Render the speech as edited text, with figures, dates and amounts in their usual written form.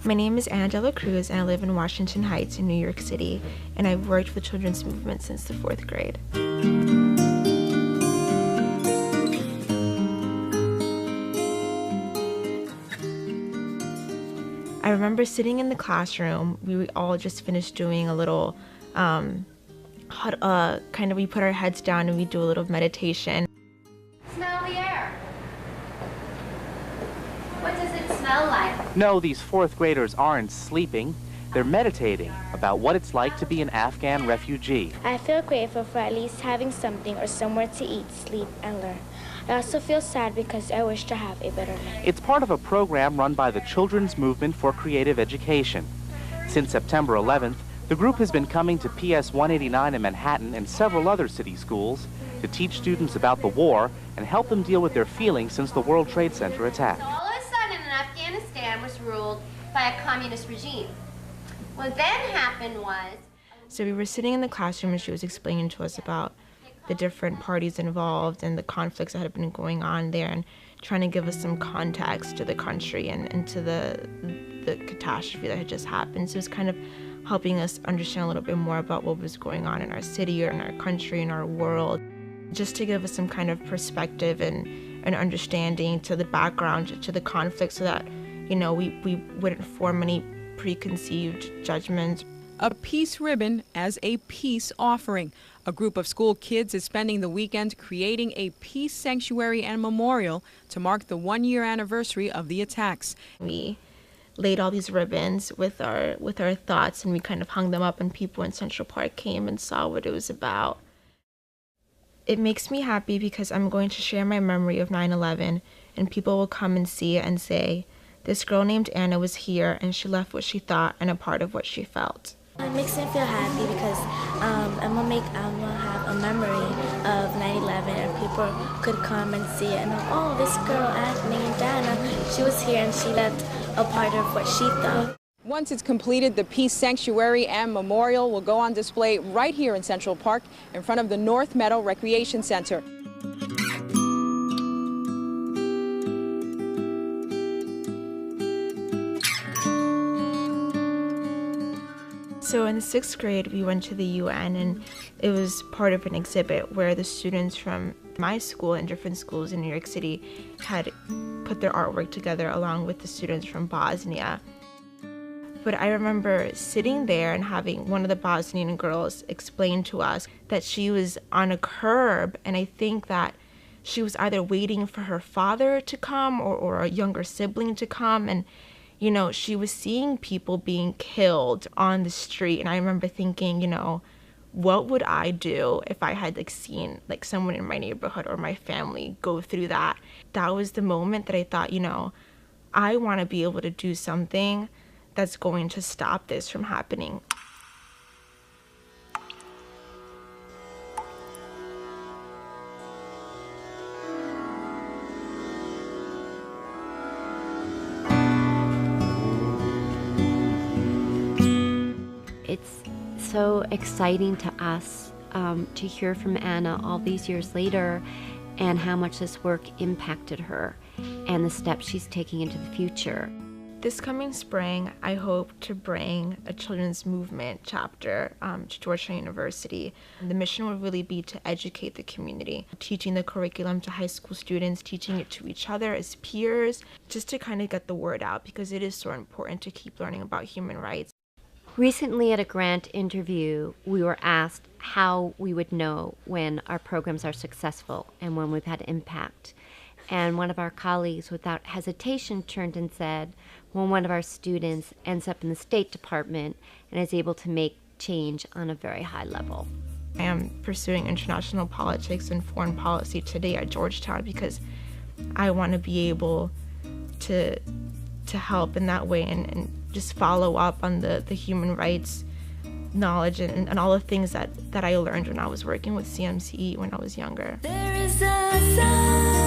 My name is Cruz, and I live in Washington Heights in New York City, and I've worked with children's movement since the 4th grade. I remember sitting in the classroom. We all just finished doing a little, we put our heads down and we do a little meditation. Smell the air. What does it smell like? No, these 4th graders aren't sleeping. They're meditating about what it's like to be an Afghan refugee. I feel grateful for at least having something or somewhere to eat, sleep, and learn. I also feel sad because I wish to have a better life. It's part of a program run by the Children's Movement for Creative Education. Since September 11th, the group has been coming to PS 189 in Manhattan and several other city schools to teach students about the war and help them deal with their feelings since the World Trade Center attack. So all of a sudden, Afghanistan was ruled by a communist regime. What then happened was... So we were sitting in the classroom and she was explaining to us about the different parties involved and the conflicts that had been going on there, and trying to give us some context to the country and to the catastrophe that had just happened. So it was kind of helping us understand a little bit more about what was going on in our city or in our country, in our world, just to give us some kind of perspective and understanding to the background, to the conflict, so that, you know, we wouldn't form any preconceived judgments. A peace ribbon as a peace offering. A group of school kids is spending the weekend creating a peace sanctuary and memorial to mark the 1-year anniversary of the attacks. We laid all these ribbons with our thoughts, and we kind of hung them up, and people in Central Park came and saw what it was about. It makes me happy because I'm going to share my memory of 9/11, and people will come and see it and say, this girl named Anna was here and she left what she thought and a part of what she felt. It makes me feel happy because I'm gonna have a memory of 9/11, and people could come and see it and know, oh, this girl named Anna, she was here and she left a part of what she thought. Once it's completed, the Peace Sanctuary and Memorial will go on display right here in Central Park in front of the North Meadow Recreation Center. So in the 6th grade, we went to the UN, and it was part of an exhibit where the students from my school and different schools in New York City had put their artwork together along with the students from Bosnia. But I remember sitting there and having one of the Bosnian girls explain to us that she was on a curb, and I think that she was either waiting for her father to come or a younger sibling to come, and you know, she was seeing people being killed on the street. And I remember thinking, you know, what would I do if I had seen someone in my neighborhood or my family go through that? That was the moment that I thought, you know, I want to be able to do something that's going to stop this from happening. It's so exciting to us to hear from Anna all these years later, and how much this work impacted her and the steps she's taking into the future. This coming spring, I hope to bring a children's movement chapter to Georgetown University. The mission will really be to educate the community, teaching the curriculum to high school students, teaching it to each other as peers, just to kind of get the word out, because it is so important to keep learning about human rights. Recently at a grant interview, we were asked how we would know when our programs are successful and when we've had impact. And one of our colleagues, without hesitation, turned and said, when one of our students ends up in the State Department and is able to make change on a very high level. I am pursuing international politics and foreign policy today at Georgetown because I want to be able to help in that way and just follow up on the human rights knowledge and all the things that I learned when I was working with CMCE when I was younger. There is a sun.